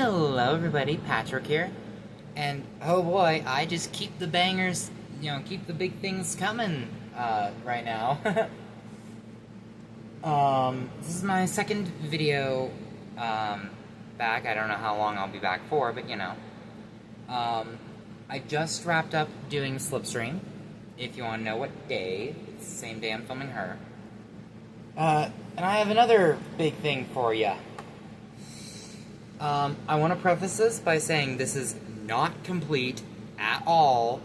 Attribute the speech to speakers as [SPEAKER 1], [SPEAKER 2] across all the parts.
[SPEAKER 1] Hello everybody, Patrick here. And oh boy, I just keep the bangers, keep the big things coming right now. This is my second video back. I don't know how long I'll be back for, but I just wrapped up doing Slipstream. If you want to know what day, it's the same day I'm filming her. And I have another big thing for you. I want to preface this by saying this is not complete at all.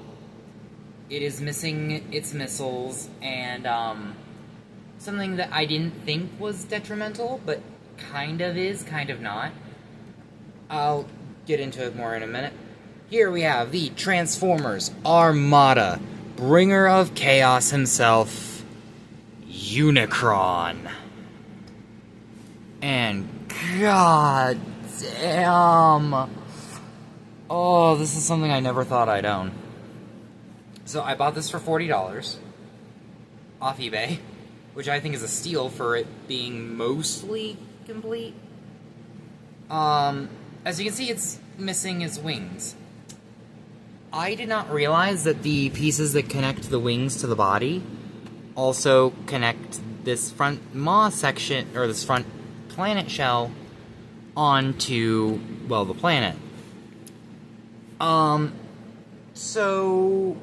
[SPEAKER 1] It is missing its missiles and something that I didn't think was detrimental, but kind of is, kind of not. I'll get into it more in a minute. Here we have the Transformers Armada, bringer of chaos himself, Unicron. And god damn. Oh, this is something I never thought I'd own. So I bought this for $40 off eBay, which I think is a steal for it being mostly complete. As you can see, it's missing its wings. I did not realize that the pieces that connect the wings to the body also connect this front maw section, or this front planet shell, onto, well, the planet. So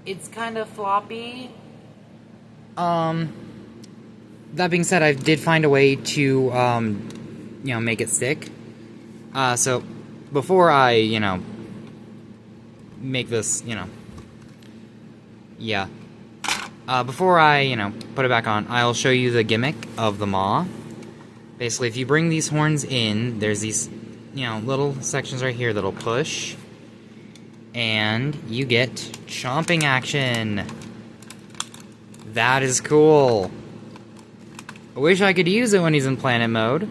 [SPEAKER 1] it's kind of floppy. That being said, I did find a way to, make it stick. So before I, make this, before I, put it back on, I'll show you the gimmick of the maw. Basically, if you bring these horns in, there's these, little sections right here that'll push, and you get chomping action. That is cool. I wish I could use it when he's in planet mode,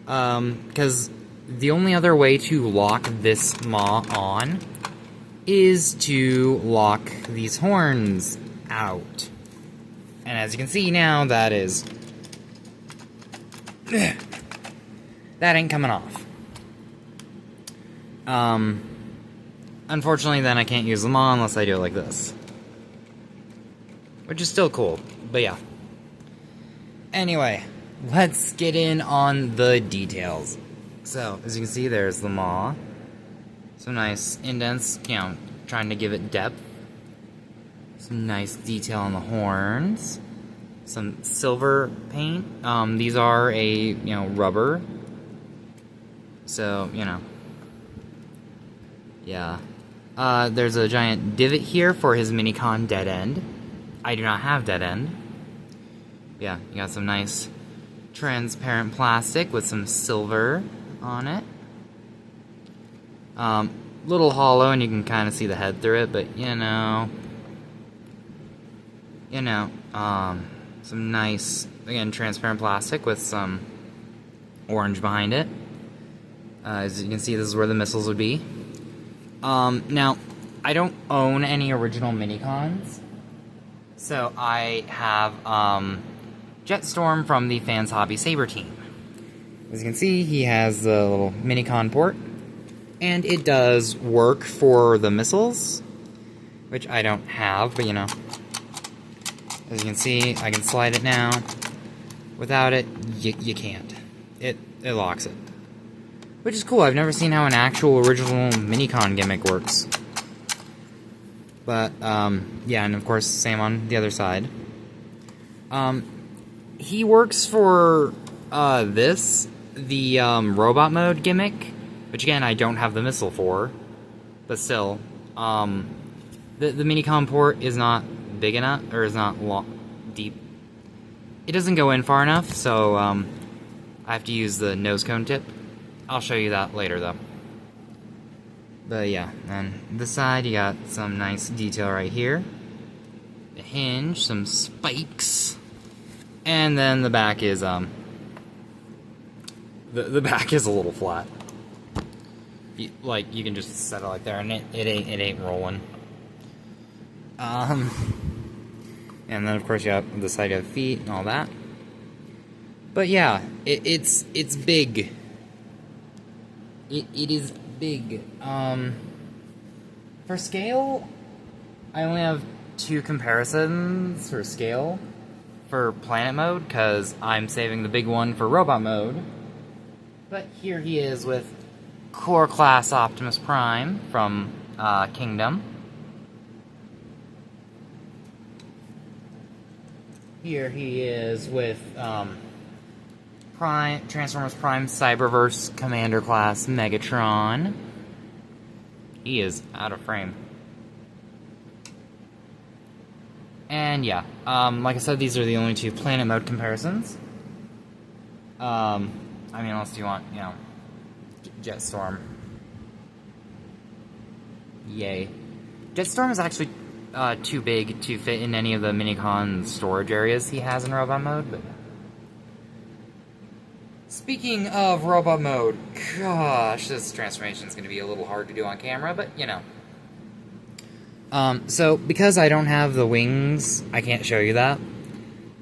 [SPEAKER 1] because the only other way to lock this maw on is to lock these horns out. And as you can see now, that is... that ain't coming off. Unfortunately, then I can't use them on unless I do it like this. Which is still cool, but yeah. Anyway, let's get in on the details. So, as you can see, there's the maw. Some nice indents, trying to give it depth. Some nice detail on the horns. Some silver paint. These are a, rubber. So, yeah. There's a giant divot here for his Minicon dead end. I do not have dead end. Yeah, you got some nice transparent plastic with some silver on it. Little hollow, and you can kind of see the head through it, but, some nice, again, transparent plastic with some orange behind it. As you can see, this is where the missiles would be. Now, I don't own any original Minicons, so I have, Jetstorm from the Fans Hobby Saber team. As you can see, he has the little Minicon port, and it does work for the missiles, which I don't have, but as you can see, I can slide it now. Without it, you can't. It locks it. Which is cool. I've never seen how an actual original Minicon gimmick works. But, yeah, and of course, same on the other side. He works for, the robot mode gimmick, which again, I don't have the missile for. But still, the Minicon port is not big enough, or is not deep. It doesn't go in far enough, so, I have to use the nose cone tip. I'll show you that later, though. But yeah, and this side, you got some nice detail right here. The hinge, some spikes. And then the back is, the back is a little flat. You can just set it like there, and it ain't rolling. And then, of course, you have the side of feet and all that. But yeah, it's big. It is big. For scale, I only have 2 comparisons for scale for planet mode, because I'm saving the big one for robot mode. But here he is with Core Class Optimus Prime from Kingdom. Here he is with Transformers Prime Cyberverse Commander Class Megatron. He is out of frame. And yeah, like I said, these are the only 2 planet mode comparisons. I mean, unless you want, you know, Jetstorm. Yay. Jetstorm is actually too big to fit in any of the Minicon storage areas he has in robot mode, but... Speaking of robot mode, gosh, this transformation is going to be a little hard to do on camera, but, you know. So, because I don't have the wings, I can't show you that.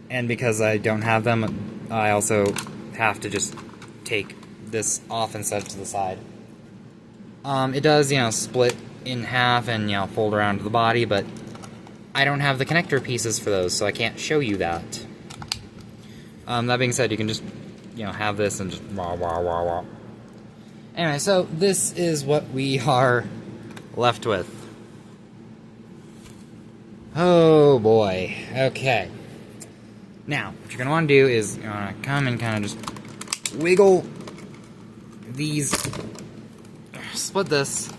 [SPEAKER 1] And because I don't have them, I also have to just take this off and set it to the side. It does, you know, split in half and, you know, fold around to the body, but I don't have the connector pieces for those, so I can't show you that. That being said, you can just, you know, have this and just wah, wah, wah, wah. Anyway, so this is what we are left with. Oh boy. Okay. Now, what you're going to want to do is you're going to come and kind of just wiggle these, split this.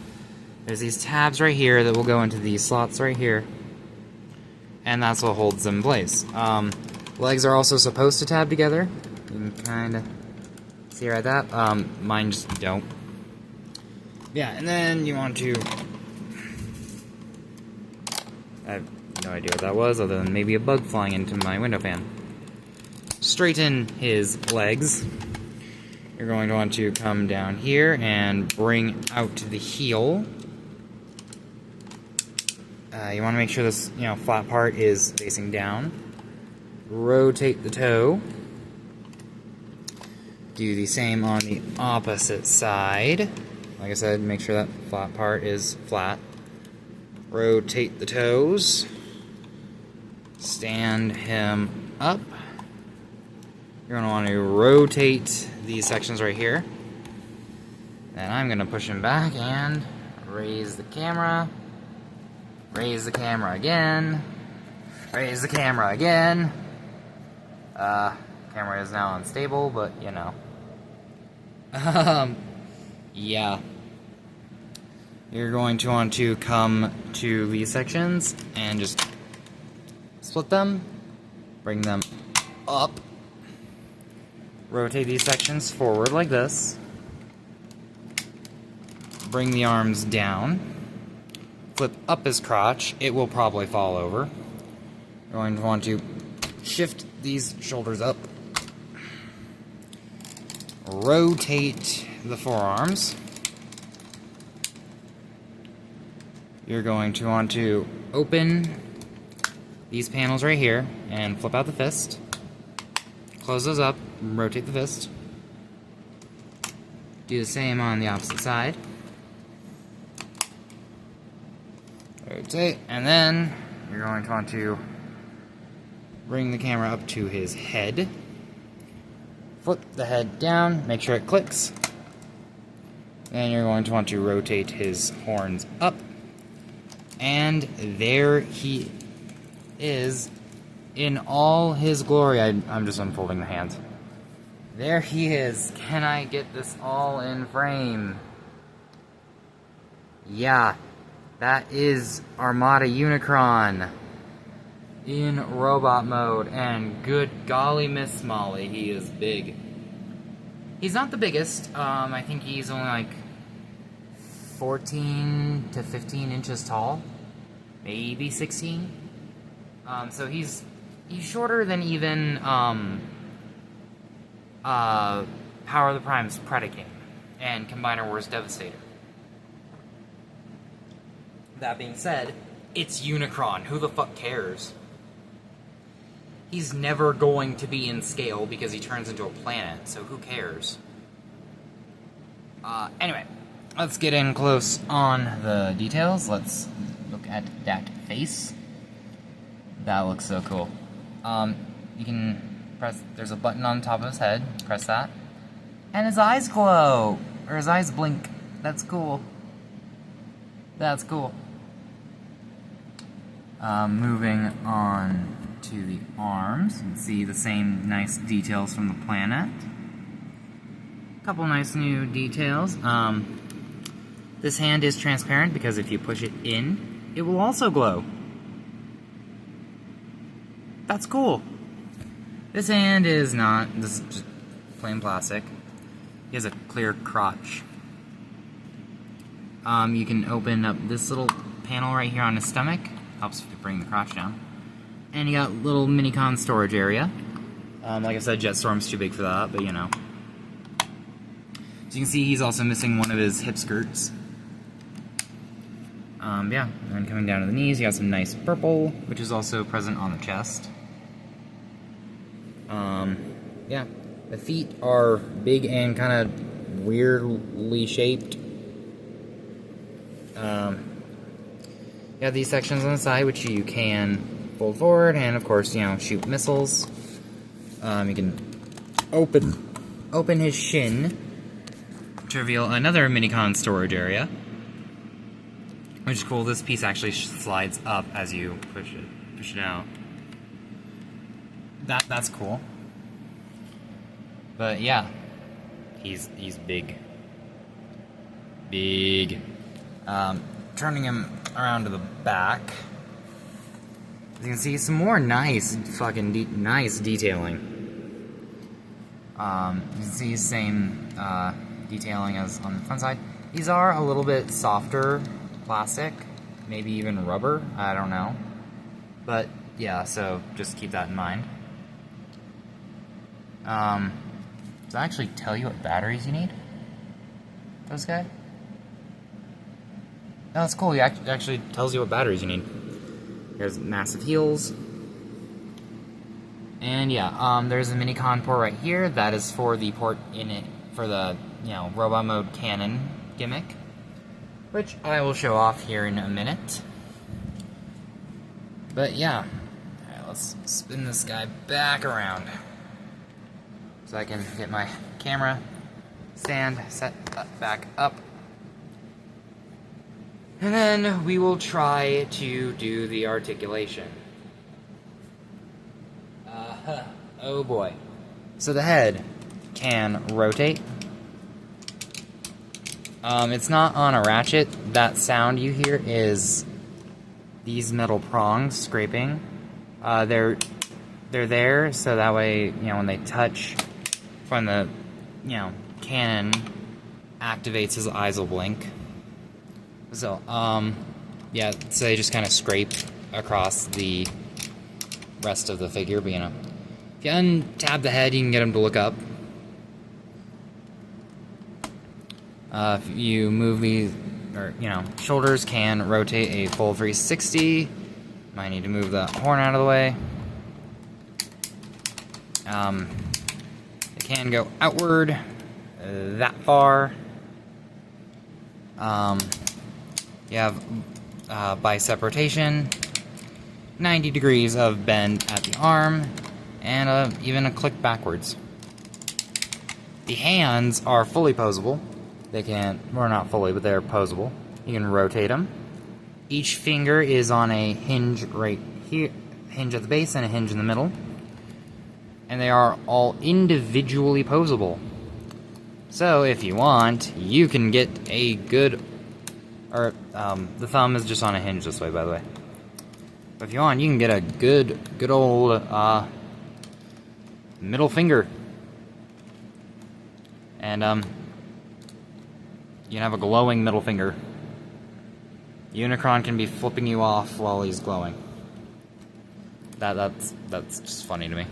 [SPEAKER 1] There's these tabs right here that will go into these slots right here. And that's what holds them in place. Legs are also supposed to tab together. You can kind of see right that. Mine just don't. Yeah, and then you want to... I have no idea what that was, other than maybe a bug flying into my window fan. Straighten his legs. You're going to want to come down here and bring out the heel. You want to make sure this, you know, flat part is facing down. Rotate the toe. Do the same on the opposite side. Like I said, make sure that flat part is flat. Rotate the toes. Stand him up. You're going to want to rotate these sections right here. And I'm going to push him back and raise the camera. Raise the camera again. Raise the camera again. Camera is now unstable, but you know. Yeah. You're going to want to come to these sections and just split them, bring them up, rotate these sections forward like this, bring the arms down, flip up his crotch, it will probably fall over. You're going to want to shift these shoulders up, rotate the forearms. You're going to want to open these panels right here and flip out the fist. Close those up, rotate the fist. Do the same on the opposite side. Rotate, and then you're going to want to bring the camera up to his head. Flip the head down, make sure it clicks. Then you're going to want to rotate his horns up. And there he is in all his glory. I'm just unfolding the hands. There he is. Can I get this all in frame? Yeah, that is Armada Unicron in robot mode. And good golly, Miss Molly, he is big. He's not the biggest. I think he's only like 14 to 15 inches tall, maybe 16. So he's shorter than even Power of the Prime's Predaking and Combiner Wars Devastator. That being said, it's Unicron. Who the fuck cares? He's never going to be in scale because he turns into a planet, so who cares? Anyway, let's get in close on the details. Let's look at that face. That looks so cool. You can press, there's a button on top of his head, press that, and his eyes glow, or his eyes blink. That's cool. That's cool. Moving on to the arms, you can see the same nice details from the planet. Couple nice new details. This hand is transparent because if you push it in, it will also glow. That's cool. This hand is not, this is just plain plastic. He has a clear crotch. You can open up this little panel right here on his stomach. Helps to bring the crotch down. And you got little Unicron storage area. Like I said, Jetstorm's too big for that, but you know. So you can see he's also missing one of his hip skirts. Yeah, and coming down to the knees, you got some nice purple, which is also present on the chest. Yeah, the feet are big and kind of weirdly shaped. You have these sections on the side, which you can fold forward, and of course, you know, shoot missiles. You can open his shin to reveal another Unicron storage area, which is cool. This piece actually slides up as you push it out. That's cool. But yeah, he's big. Big. Turning him around to the back, as you can see, some more nice fucking nice detailing. You can see the same detailing as on the front side. These are a little bit softer plastic, maybe even rubber, I don't know. But yeah, so just keep that in mind. Does that actually tell you what batteries you need? Those guys? No, that's cool. It actually tells you what batteries you need. There's massive heels. And yeah, there's a Unicron port right here. That is for the port in it for the, you know, robot mode cannon gimmick, which I will show off here in a minute. But yeah, alright, let's spin this guy back around so I can get my camera stand set back up. And then we will try to do the articulation. Oh boy. So the head can rotate. It's not on a ratchet. That sound you hear is these metal prongs scraping. They're there so that way, you know, when they touch from the, you know, cannon, activates, his eyes will blink. So, yeah, so they just kind of scrape across the rest of the figure, but you know, if you untab the head, you can get him to look up. If you move these, or, you know, shoulders can rotate a full 360. Might need to move the horn out of the way. It can go outward that far. You have bicep rotation, 90 degrees of bend at the arm, and even a click backwards. The hands are fully posable. They can, well, not fully, but they're posable. You can rotate them. Each finger is on a hinge right here, hinge at the base and a hinge in the middle. And they are all individually posable. So if you want, you can get a good, or the thumb is just on a hinge this way, by the way. But if you want, you can get a good old middle finger. And you can have a glowing middle finger. Unicron can be flipping you off while he's glowing. That's just funny to me.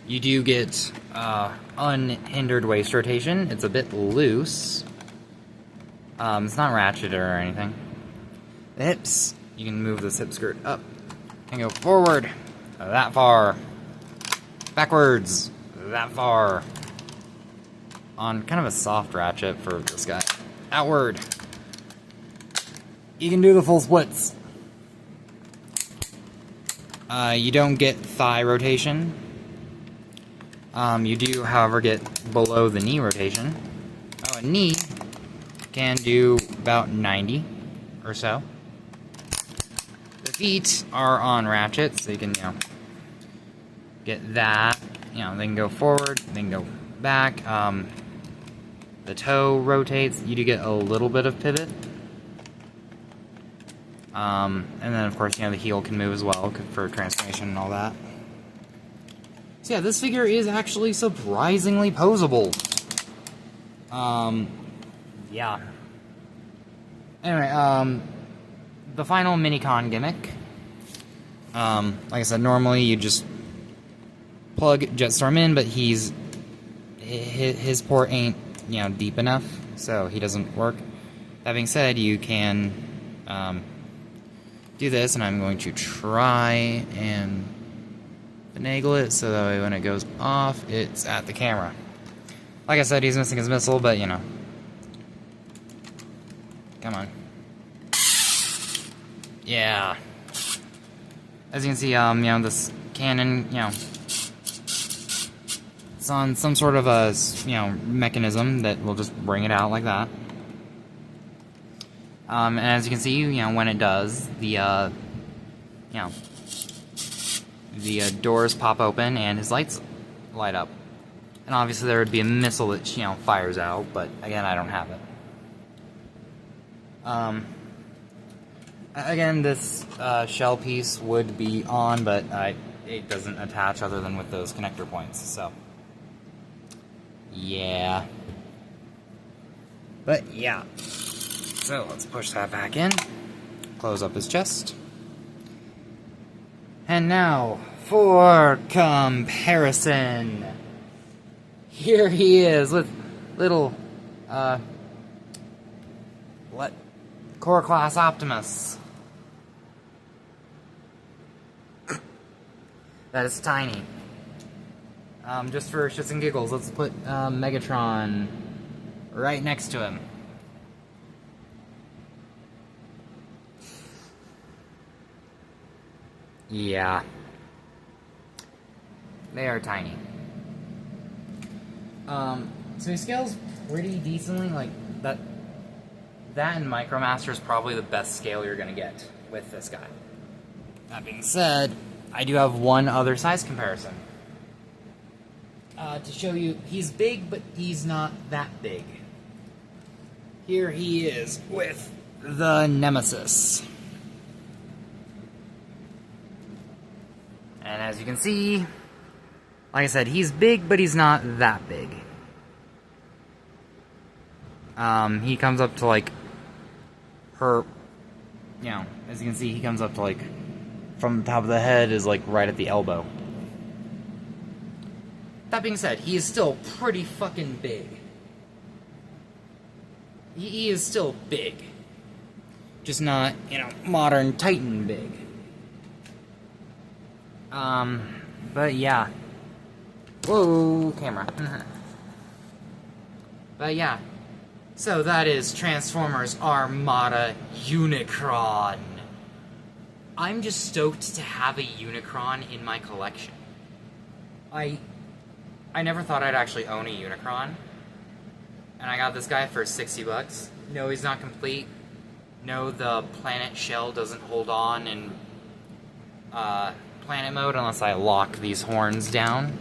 [SPEAKER 1] You do get unhindered waist rotation. It's a bit loose. It's not ratcheted or anything. The hips, you can move this hip skirt up and go forward that far, backwards that far. On kind of a soft ratchet for this guy. Outward. You can do the full splits. You don't get thigh rotation. You do, however, get below the knee rotation. Oh, a knee can do about 90 or so. The feet are on ratchets, so you can, get that. They can go forward, they can go back. The toe rotates. You do get a little bit of pivot. And then, of course, the heel can move as well for transformation and all that. So yeah, this figure is actually surprisingly posable. Yeah. Anyway, the final Minicon gimmick. Like I said, normally you just plug Jetstorm in, but his port ain't, deep enough, so he doesn't work. That being said, you can do this, and I'm going to try and finagle it so that way when it goes off, it's at the camera. Like I said, he's missing his missile, but come on. Yeah. As you can see, this cannon, it's on some sort of a, mechanism that will just bring it out like that. And as you can see, when it does, the doors pop open and his lights light up. And obviously there would be a missile that, fires out, but again, I don't have it. Again, this shell piece would be on, but it doesn't attach other than with those connector points, so. Yeah. But yeah. So let's push that back in. Close up his chest. And now, for comparison. Here he is with little, Core Class Optimus. That is tiny. Just for shits and giggles, let's put Megatron right next to him. Yeah. They are tiny. So he scales pretty decently, like, that and Micromaster is probably the best scale you're gonna get with this guy. That being said, I do have one other size comparison. To show you, he's big, but he's not that big. Here he is with the Nemesis. And as you can see, like I said, he's big, but he's not that big. He comes up to, like, as you can see, he comes up to, like, from the top of the head is, like, right at the elbow. That being said, he is still pretty fucking big. He is still big. Just not, modern Titan big. But yeah. Whoa, camera. But yeah. So that is Transformers Armada Unicron. I'm just stoked to have a Unicron in my collection. I never thought I'd actually own a Unicron. And I got this guy for $60. No, he's not complete. No, the planet shell doesn't hold on in planet mode unless I lock these horns down.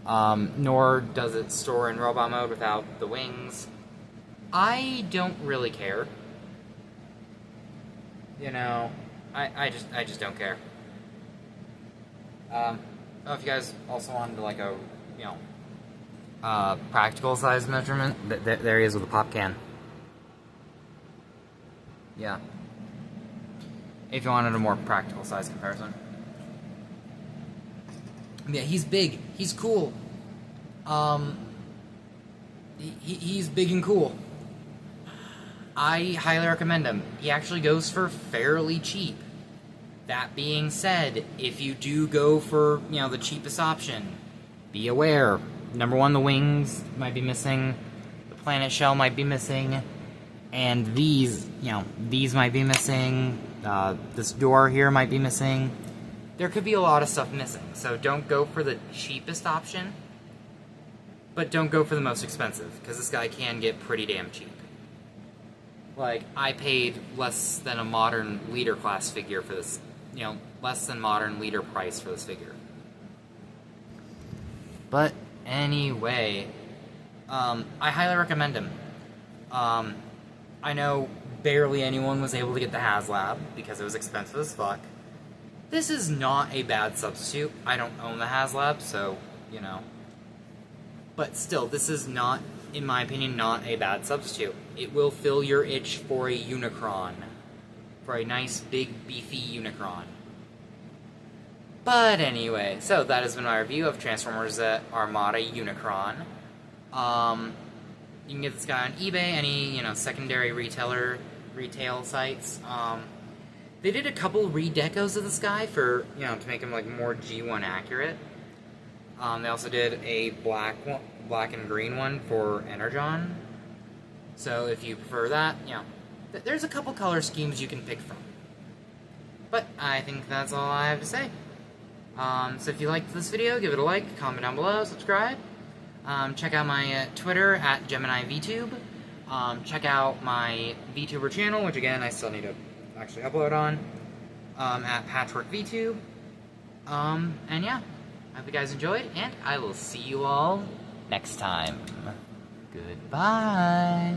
[SPEAKER 1] Nor does it store in robot mode without the wings. I don't really care. I just don't care. I don't know if you guys also wanted to, like, a, practical size measurement. There he is with a pop can. Yeah. If you wanted a more practical size comparison. Yeah, he's big. He's cool. He's big and cool. I highly recommend him. He actually goes for fairly cheap. That being said, if you do go for, the cheapest option, be aware. Number one, the wings might be missing, the planet shell might be missing, and these, these might be missing, this door here might be missing. There could be a lot of stuff missing, so don't go for the cheapest option, but don't go for the most expensive, because this guy can get pretty damn cheap. Like, I paid less than a modern leader class figure for this, less than modern leader price for this figure. But anyway, I highly recommend him. I know barely anyone was able to get the HasLab because it was expensive as fuck. This is not a bad substitute. I don't own the HasLab, so, But still, this is not, in my opinion, not a bad substitute. It will fill your itch for a Unicron. For a nice, big, beefy Unicron. But anyway, so that has been my review of Transformers Armada Unicron. You can get this guy on eBay, any, secondary retail sites. They did a couple redecos of this guy for, to make him, more G1 accurate. They also did a black and green one for Energon. So if you prefer that, there's a couple color schemes you can pick from. But I think that's all I have to say. So if you liked this video, give it a like, comment down below, subscribe. Check out my Twitter at GeminiVTube. Check out my VTuber channel, which again, I still need to actually upload on, at PatchworkVTube. And yeah, I hope you guys enjoyed, and I will see you all next time. Goodbye.